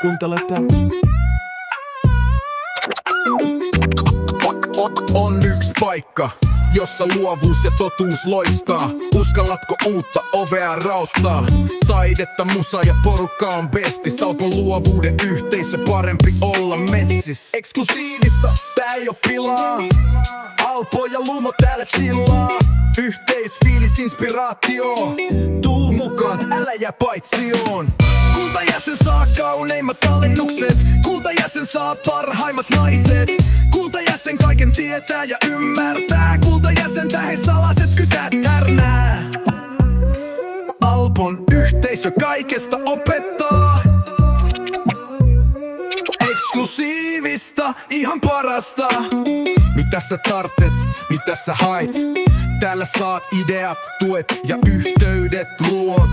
Kuuntelette. On yksi paikka, jossa luovuus ja totuus loistaa. Uskallatko uutta ovea raottaa? Taidetta, musa ja porukka on bestis. Alpon luovuuden yhteisö, parempi olla messis. Eksklusiivista, tää ei oo pilaa. Alpo ja Lumo täällä chillaa. Yhteisfiilis, inspiraatio. Tuu mukaan, älä jää paitsioon. Kultajäsen saa kauneimmat alennukset. Kultajäsen saa parhaimmat naiset. Kultajäsen kaiken tietää ja ymmärtää. Kultajäsen tähän salaset kytät härnää. Alpon yhteisö kaikesta opettaa. Eksklusiivista, ihan parasta. Mitä sä tartet, mitä sä hait? Täällä saat ideat, tuet ja yhteydet luot.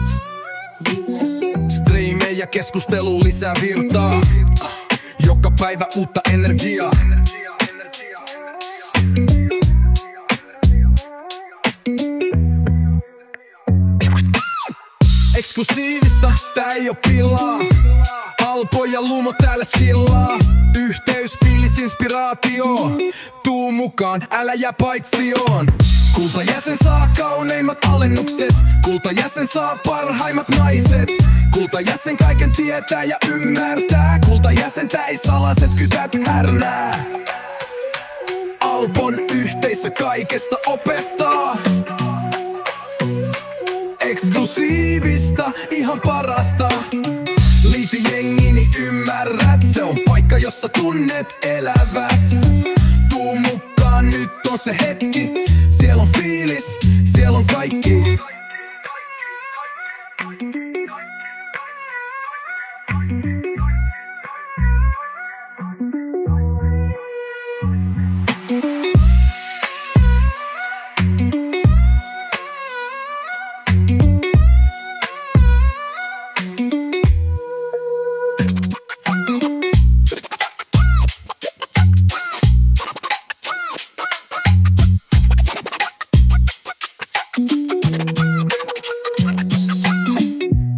Streamejä, keskustelu lisää virtaa. Joka päivä uutta energiaa. Eksklusiivista, tää ei oo pilaa. Alpo ja Lumo täällä chillaa. Yhteys, fiilis, inspiraatio. Tuu mukaan, älä jää paitsioon. Kultajäsen saa kauneimmat alennukset. Kultajäsen saa parhaimmat naiset. Kultajäsen kaiken tietää ja ymmärtää. Kultajäsen täi salaset kytät härnää. Alpon yhteisö kaikesta opettaa. Eksklusiivista, ihan parasta. Liity jengini, ymmärrät. Se on paikka, jossa tunnet eläväs. Tuu mukaan, nyt on se hetki. Siellä on fiilis, siellä on kaikki.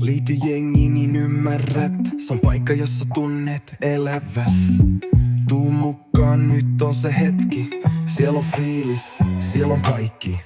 Liity jengiin, niin ymmärrät. Se on paikka, jossa tunnet eläväs. Tuu mukaan, nyt on se hetki. Siellä on fiilis, siellä on kaikki.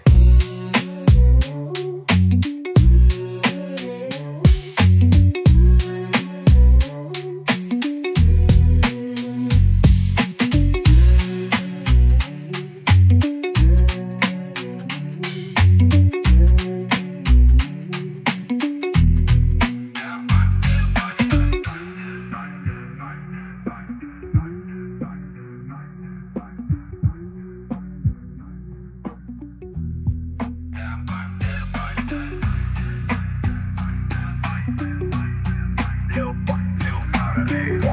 Lil Marley.